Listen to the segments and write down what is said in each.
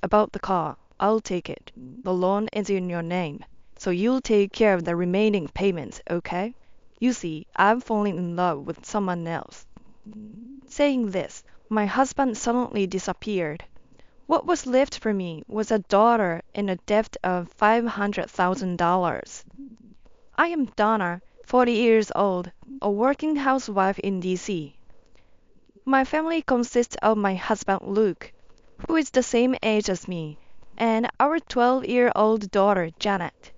about the car, I'll take it. The loan is in your name, so you'll take care of the remaining payments, okay? You see, I'm falling in love with someone else." Saying this, my husband suddenly disappeared. What was left for me was a daughter and a debt of $500,000. I am Donna, 40 years old, a working housewife in D.C. My family consists of my husband Luke, who is the same age as me, and our 12-year-old daughter Janet.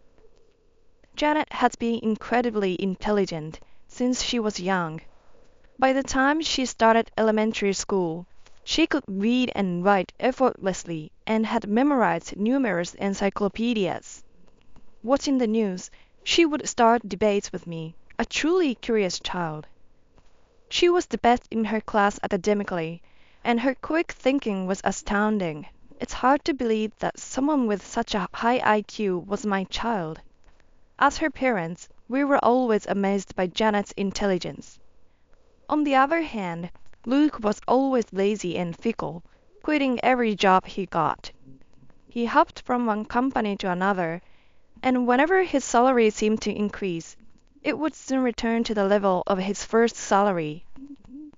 Janet has been incredibly intelligent since she was young. By the time she started elementary school, she could read and write effortlessly and had memorized numerous encyclopedias. Watching the news, she would start debates with me, a truly curious child. She was the best in her class academically, and her quick thinking was astounding. It's hard to believe that someone with such a high IQ was my child. As her parents, we were always amazed by Janet's intelligence. On the other hand, Luke was always lazy and fickle, quitting every job he got. He hopped from one company to another, and whenever his salary seemed to increase, it would soon return to the level of his first salary.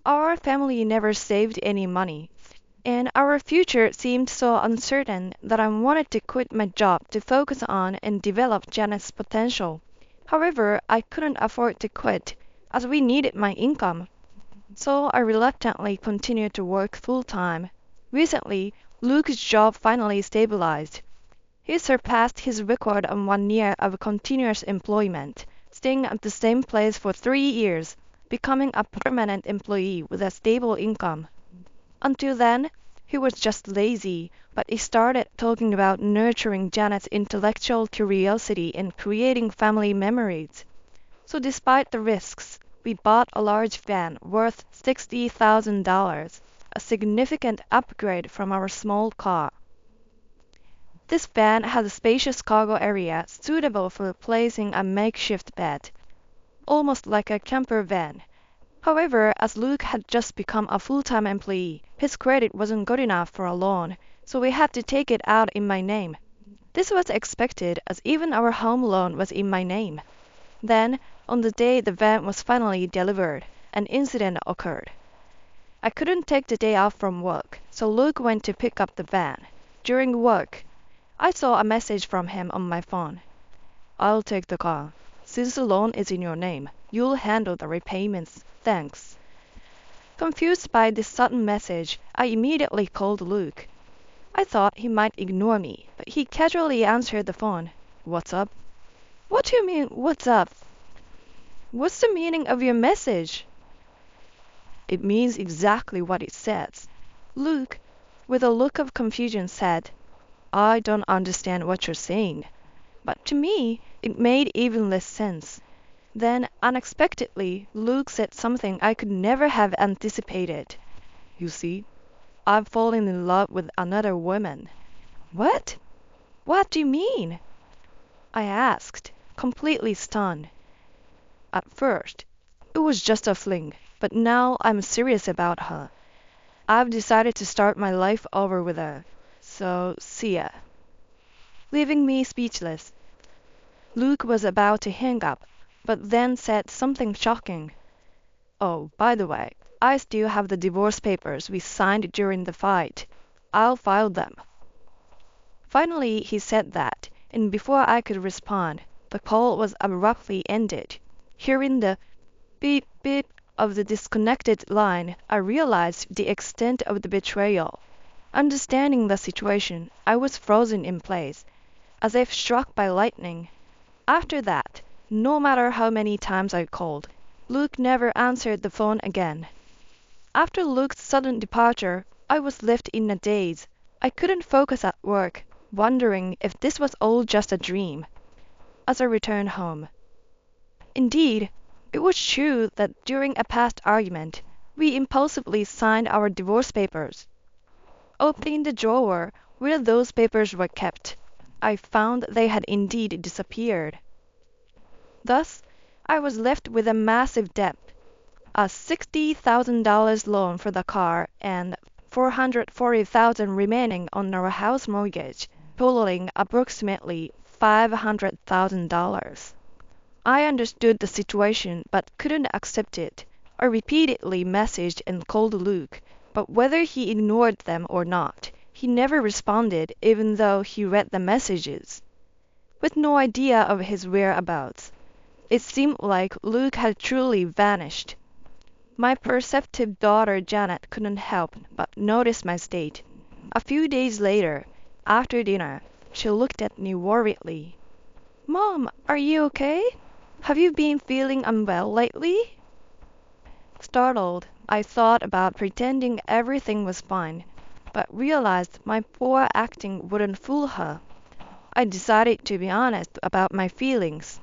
Our family never saved any money, and our future seemed so uncertain that I wanted to quit my job to focus on and develop Janet's potential. However, I couldn't afford to quit, as we needed my income. So I reluctantly continued to work full-time. Recently, Luke's job finally stabilized. He surpassed his record of 1 year of continuous employment, staying at the same place for 3 years, becoming a permanent employee with a stable income. Until then, he was just lazy, but he started talking about nurturing Janet's intellectual curiosity and creating family memories. So despite the risks, we bought a large van worth $60,000, a significant upgrade from our small car. This van has a spacious cargo area suitable for placing a makeshift bed, almost like a camper van. However, as Luke had just become a full-time employee, his credit wasn't good enough for a loan, so we had to take it out in my name. This was expected as even our home loan was in my name. Then, on the day the van was finally delivered, an incident occurred. I couldn't take the day off from work, so Luke went to pick up the van. During work, I saw a message from him on my phone. "I'll take the car. Since the loan is in your name, you'll handle the repayments. Thanks." Confused by this sudden message, I immediately called Luke. I thought he might ignore me, but he casually answered the phone. "What's up?" "What do you mean, what's up? What's the meaning of your message?" "It means exactly what it says." Luke, with a look of confusion, said, "I don't understand what you're saying." But to me, it made even less sense. Then, unexpectedly, Luke said something I could never have anticipated. "You see, I've fallen in love with another woman." "What? What do you mean?" I asked, completely stunned. "At first, it was just a fling, but now I'm serious about her. I've decided to start my life over with her. So, see ya." Leaving me speechless, Luke was about to hang up, but then said something shocking. "Oh, by the way, I still have the divorce papers we signed during the fight. I'll file them." Finally, he said that, and before I could respond, the call was abruptly ended. Hearing the beep beep of the disconnected line, I realized the extent of the betrayal. Understanding the situation, I was frozen in place, as if struck by lightning. After that, no matter how many times I called, Luke never answered the phone again. After Luke's sudden departure, I was left in a daze. I couldn't focus at work, wondering if this was all just a dream. As I returned home, indeed, it was true that during a past argument, we impulsively signed our divorce papers. Opening the drawer where those papers were kept, I found they had indeed disappeared. Thus, I was left with a massive debt, a $60,000 loan for the car and $440,000 remaining on our house mortgage, totaling approximately $500,000. I understood the situation but couldn't accept it. I repeatedly messaged and called Luke, but whether he ignored them or not, he never responded even though he read the messages. With no idea of his whereabouts, it seemed like Luke had truly vanished. My perceptive daughter Janet couldn't help but notice my state. A few days later, after dinner, she looked at me worriedly. "Mom, are you okay? Have you been feeling unwell lately?" Startled, I thought about pretending everything was fine, but realized my poor acting wouldn't fool her. I decided to be honest about my feelings.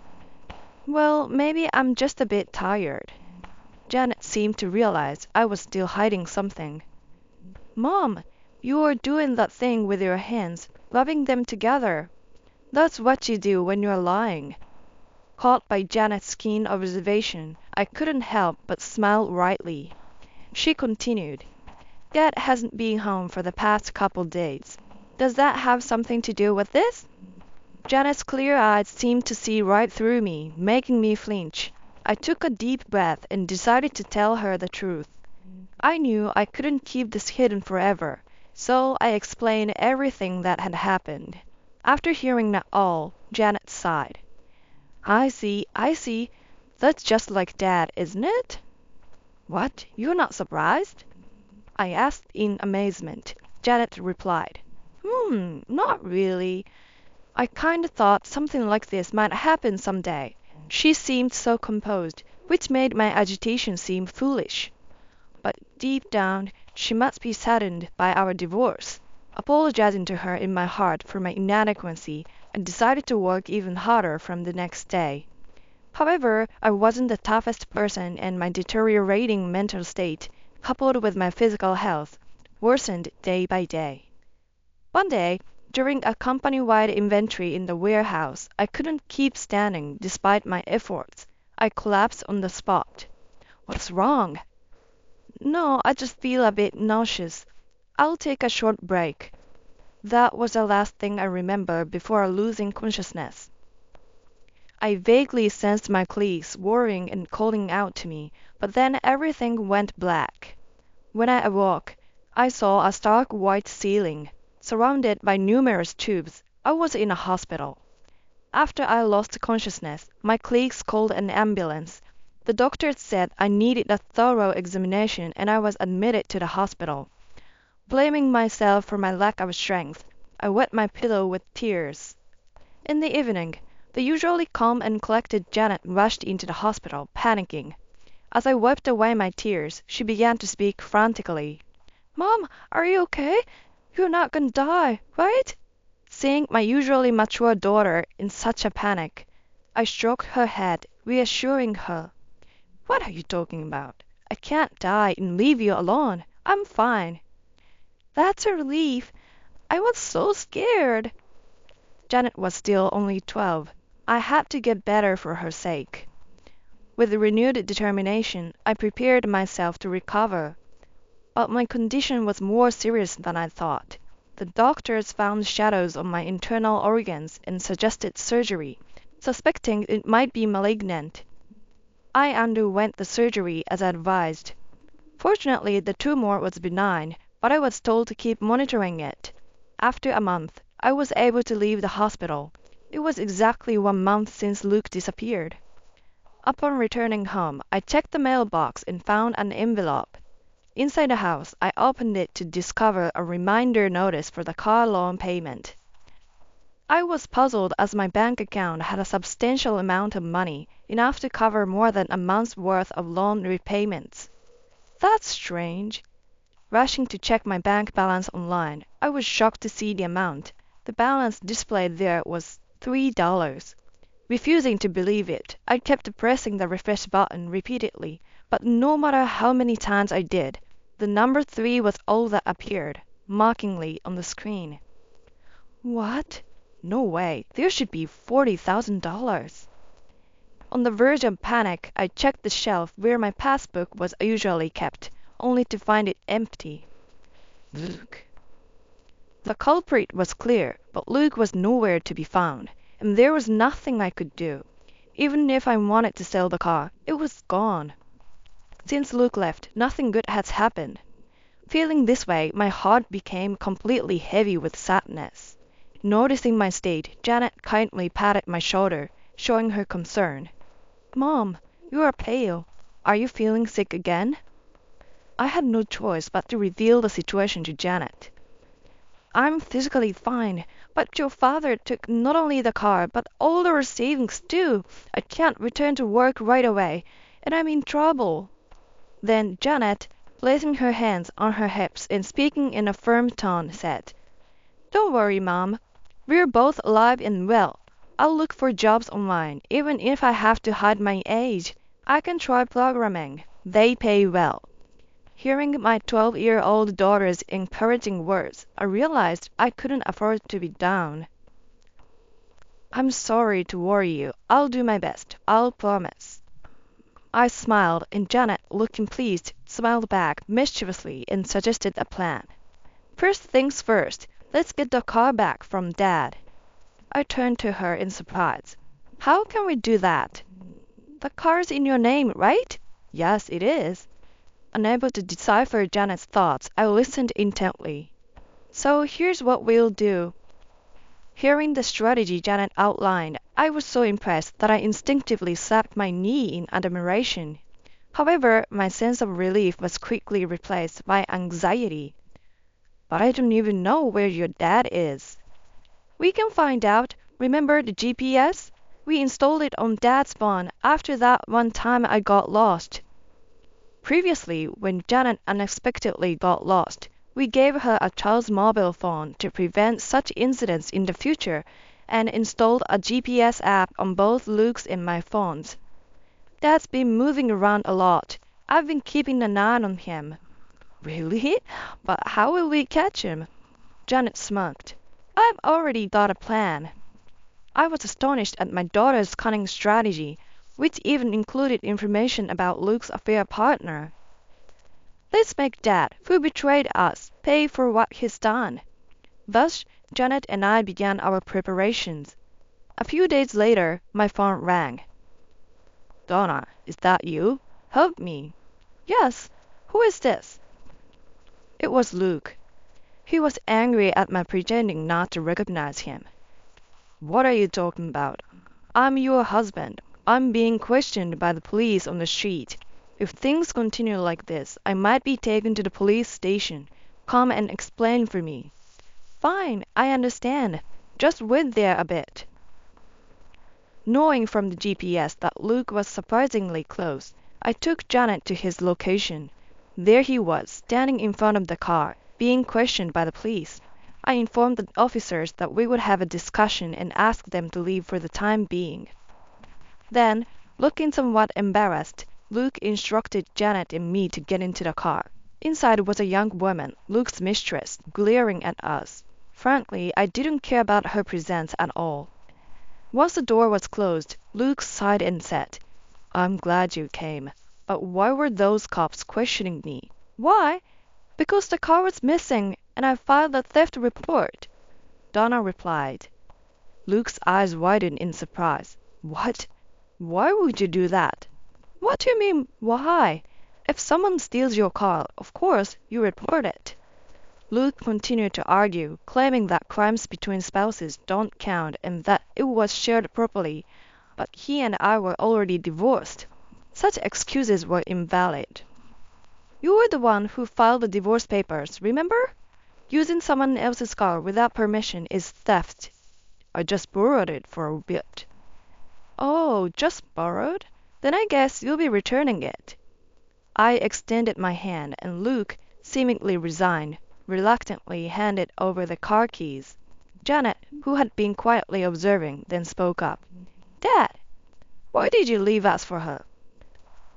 "Well, maybe I'm just a bit tired." Janet seemed to realize I was still hiding something. "Mom, you are doing that thing with your hands, rubbing them together. That's what you do when you're lying." Caught by Janet's keen observation, I couldn't help but smile wryly. She continued, "Dad hasn't been home for the past couple days. Does that have something to do with this?" Janet's clear eyes seemed to see right through me, making me flinch. I took a deep breath and decided to tell her the truth. I knew I couldn't keep this hidden forever, so I explained everything that had happened. After hearing that all, Janet sighed. I see. That's just like Dad, isn't it?" "What? You're not surprised?" I asked in amazement. Janet replied, Not really. I kind of thought something like this might happen someday." She seemed so composed, which made my agitation seem foolish. But deep down, she must be saddened by our divorce. Apologizing to her in my heart for my inadequacy, I decided to work even harder from the next day. However, I wasn't the toughest person, and my deteriorating mental state, coupled with my physical health, worsened day by day. One day, during a company-wide inventory in the warehouse, I couldn't keep standing despite my efforts. I collapsed on the spot. "What's wrong?" "No, I just feel a bit nauseous. I'll take a short break." That was the last thing I remember before losing consciousness. I vaguely sensed my colleagues worrying and calling out to me, but then everything went black. When I awoke, I saw a stark white ceiling, surrounded by numerous tubes. I was in a hospital. After I lost consciousness, my colleagues called an ambulance. The doctor said I needed a thorough examination and I was admitted to the hospital. Blaming myself for my lack of strength, I wet my pillow with tears. In the evening, the usually calm and collected Janet rushed into the hospital, panicking. As I wiped away my tears, she began to speak frantically. "Mom, are you okay? You're not gonna die, right?" Seeing my usually mature daughter in such a panic, I stroked her head, reassuring her. "What are you talking about? I can't die and leave you alone. I'm fine." "That's a relief. I was so scared." Janet was still only 12. I had to get better for her sake. With renewed determination, I prepared myself to recover. But my condition was more serious than I thought. The doctors found shadows on my internal organs and suggested surgery, suspecting it might be malignant. I underwent the surgery as advised. Fortunately, the tumor was benign, but I was told to keep monitoring it. After a month, I was able to leave the hospital. It was exactly 1 month since Luke disappeared. Upon returning home, I checked the mailbox and found an envelope. Inside the house, I opened it to discover a reminder notice for the car loan payment. I was puzzled as my bank account had a substantial amount of money, enough to cover more than a month's worth of loan repayments. That's strange. Rushing to check my bank balance online, I was shocked to see the amount. The balance displayed there was $3. Refusing to believe it, I kept pressing the refresh button repeatedly, but no matter how many times I did, the number 3 was all that appeared, mockingly on the screen. What? No way, there should be $40,000. On the verge of panic, I checked the shelf where my passbook was usually kept, only to find it empty. Luke. The culprit was clear, but Luke was nowhere to be found, and there was nothing I could do. Even if I wanted to sell the car, it was gone. Since Luke left, nothing good has happened. Feeling this way, my heart became completely heavy with sadness. Noticing my state, Janet kindly patted my shoulder, showing her concern. Mom, you are pale. Are you feeling sick again? I had no choice but to reveal the situation to Janet. I'm physically fine, but your father took not only the car, but all our savings too. I can't return to work right away, and I'm in trouble. Then Janet, placing her hands on her hips and speaking in a firm tone, said, Don't worry, Mom. We're both alive and well. I'll look for jobs online, even if I have to hide my age. I can try programming. They pay well. Hearing my 12-year-old daughter's encouraging words, I realized I couldn't afford to be down. I'm sorry to worry you. I'll do my best. I'll promise. I smiled, and Janet, looking pleased, smiled back mischievously and suggested a plan. First things first, let's get the car back from Dad. I turned to her in surprise. How can we do that? The car's in your name, right? Yes, it is. Unable to decipher Janet's thoughts, I listened intently. So here's what we'll do. Hearing the strategy Janet outlined, I was so impressed that I instinctively slapped my knee in admiration. However, my sense of relief was quickly replaced by anxiety. But I don't even know where your dad is. We can find out. Remember the GPS? We installed it on Dad's phone after that one time I got lost. Previously, when Janet unexpectedly got lost, we gave her a child's mobile phone to prevent such incidents in the future and installed a GPS app on both Luke's and my phones. Dad's been moving around a lot. I've been keeping an eye on him. Really? But how will we catch him? Janet smirked. I've already got a plan. I was astonished at my daughter's cunning strategy, which even included information about Luke's affair partner. Let's make Dad, who betrayed us, pay for what he's done. Thus, Janet and I began our preparations. A few days later, my phone rang. Donna, is that you? Help me. Yes, who is this? It was Luke. He was angry at my pretending not to recognize him. What are you talking about? I'm your husband. I'm being questioned by the police on the street. If things continue like this, I might be taken to the police station. Come and explain for me. Fine, I understand. Just wait there a bit. Knowing from the GPS that Luke was surprisingly close, I took Janet to his location. There he was, standing in front of the car, being questioned by the police. I informed the officers that we would have a discussion and asked them to leave for the time being. Then, looking somewhat embarrassed, Luke instructed Janet and me to get into the car. Inside was a young woman, Luke's mistress, glaring at us. Frankly, I didn't care about her presence at all. Once the door was closed, Luke sighed and said, I'm glad you came. But why were those cops questioning me? Why? Because the car was missing and I filed a theft report. Donna replied. Luke's eyes widened in surprise. What? Why would you do that? What do you mean, why? If someone steals your car, of course, you report it. Luke continued to argue, claiming that crimes between spouses don't count and that it was shared properly, but he and I were already divorced. Such excuses were invalid. You were the one who filed the divorce papers, remember? Using someone else's car without permission is theft. I just borrowed it for a bit. Oh, just borrowed? Then I guess you'll be returning it. I extended my hand, and Luke, seemingly resigned, reluctantly handed over the car keys. Janet, who had been quietly observing, then spoke up. Dad, why did you leave us for her?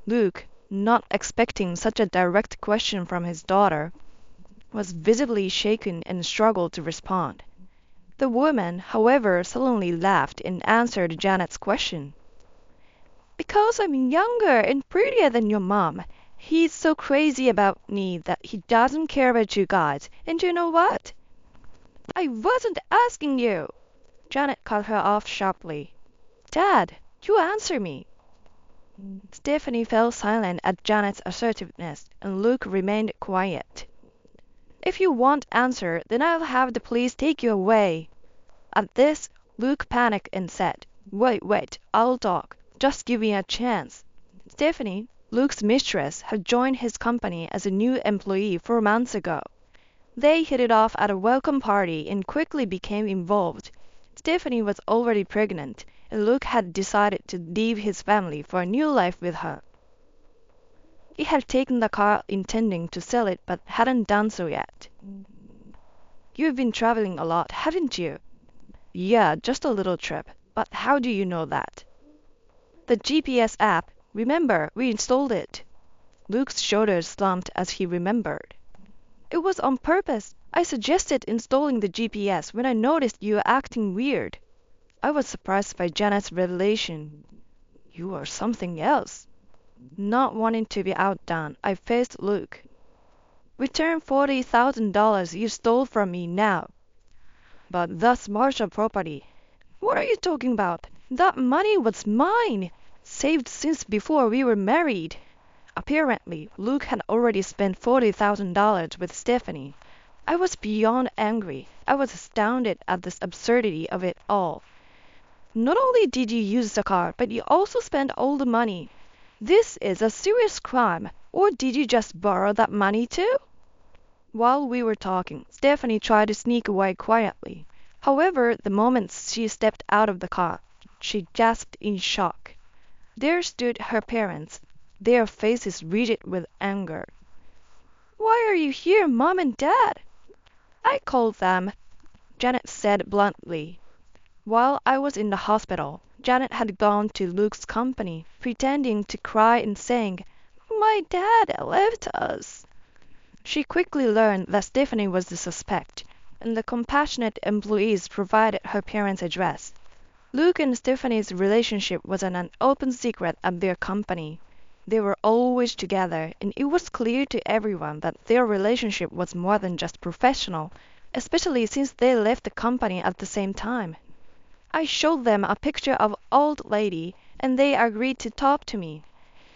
Luke, not expecting such a direct question from his daughter, was visibly shaken and struggled to respond. The woman, however, suddenly laughed and answered Janet's question. Because I'm younger and prettier than your mom, He's so crazy about me that he doesn't care about you guys. And you know what? I wasn't asking you. Janet cut her off sharply. Dad, you answer me. Stephanie fell silent at Janet's assertiveness, and Luke remained quiet. If you won't answer, then I'll have the police take you away. At this, Luke panicked and said, Wait, I'll talk. Just give me a chance. Stephanie, Luke's mistress, had joined his company as a new employee 4 months ago. They hit it off at a welcome party and quickly became involved. Stephanie was already pregnant, and Luke had decided to leave his family for a new life with her. He had taken the car intending to sell it but hadn't done so yet. You've been traveling a lot, haven't you? Yeah, just a little trip. But how do you know that? The GPS app. Remember, we installed it. Luke's shoulders slumped as he remembered. It was on purpose. I suggested installing the GPS when I noticed you were acting weird. I was surprised by Janet's revelation. You are something else. Not wanting to be outdone, I faced Luke. Return $40,000 you stole from me now. But that's Marshall property. What are you talking about? That money was mine, saved since before we were married. Apparently, Luke had already spent $40,000 with Stephanie. I was beyond angry. I was astounded at the absurdity of it all. Not only did you use the car, but you also spent all the money. This is a serious crime. Or did you just borrow that money too? While we were talking, Stephanie tried to sneak away quietly. However, the moment she stepped out of the car, she gasped in shock. There stood her parents, their faces rigid with anger. Why are you here, Mom and Dad? I called them, Janet said bluntly. While I was in the hospital, Janet had gone to Luke's company, pretending to cry and saying, My dad left us. She quickly learned that Stephanie was the suspect, and the compassionate employees provided her parents' address. Luke and Stephanie's relationship was an open secret at their company. They were always together, and it was clear to everyone that their relationship was more than just professional, especially since they left the company at the same time. I showed them a picture of old lady, and they agreed to talk to me.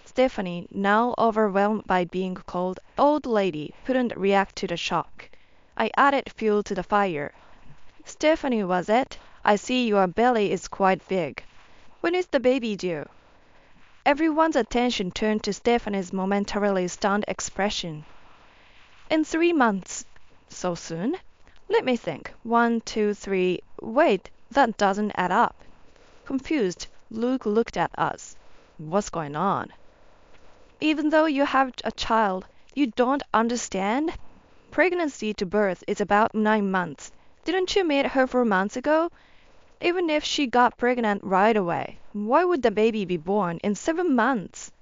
Stephanie, now overwhelmed by being called old lady, couldn't react to the shock. I added fuel to the fire. Stephanie, was it? I see your belly is quite big. When is the baby due? Everyone's attention turned to Stephanie's momentarily stunned expression. In 3 months. So soon? Let me think. 1, 2, 3. Wait, that doesn't add up. Confused, Luke looked at us. What's going on? Even though you have a child, you don't understand? Pregnancy to birth is about 9 months. Didn't you meet her 4 months ago? Even if she got pregnant right away, why would the baby be born in 7 months?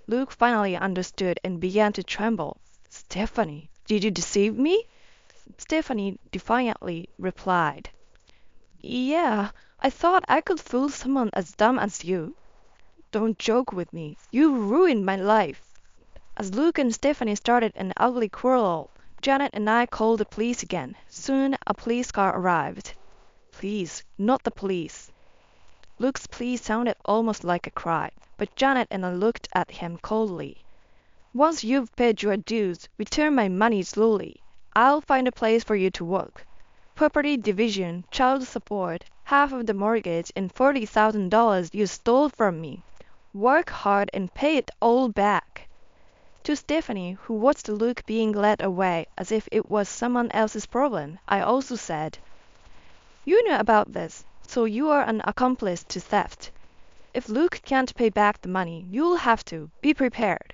Luke finally understood and began to tremble. Stephanie, did you deceive me? Stephanie defiantly replied, Yeah, I thought I could fool someone as dumb as you. Don't joke with me. You ruined my life. As Luke and Stephanie started an ugly quarrel, Janet and I called the police again. Soon a police car arrived. Please, not the police. Luke's plea sounded almost like a cry, but Janet and I looked at him coldly. Once you've paid your dues, return my money slowly. I'll find a place for you to work. Property division, child support, half of the mortgage, and $40,000 you stole from me. Work hard and pay it all back. To Stephanie, who watched Luke being led away as if it was someone else's problem, I also said, You know about this, so you are an accomplice to theft. If Luke can't pay back the money, you'll have to. Be prepared.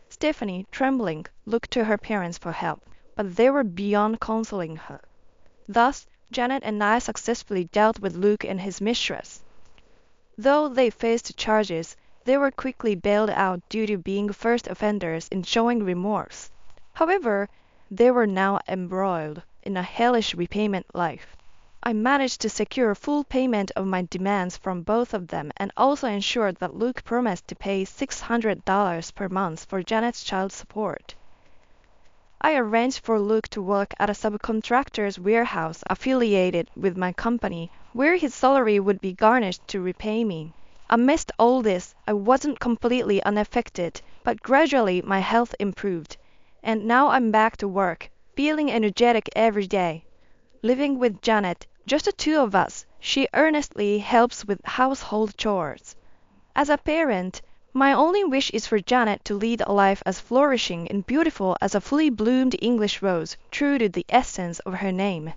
Stephanie, trembling, looked to her parents for help, but they were beyond consoling her. Thus, Janet and I successfully dealt with Luke and his mistress. Though they faced charges, they were quickly bailed out due to being first offenders and showing remorse. However, they were now embroiled in a hellish repayment life. I managed to secure full payment of my demands from both of them and also ensured that Luke promised to pay $600 per month for Janet's child support. I arranged for Luke to work at a subcontractor's warehouse affiliated with my company, where his salary would be garnished to repay me. Amidst all this, I wasn't completely unaffected, but gradually my health improved, and now I'm back to work, feeling energetic every day. Living with Janet, just the two of us, she earnestly helps with household chores. As a parent, my only wish is for Janet to lead a life as flourishing and beautiful as a fully bloomed English rose, true to the essence of her name.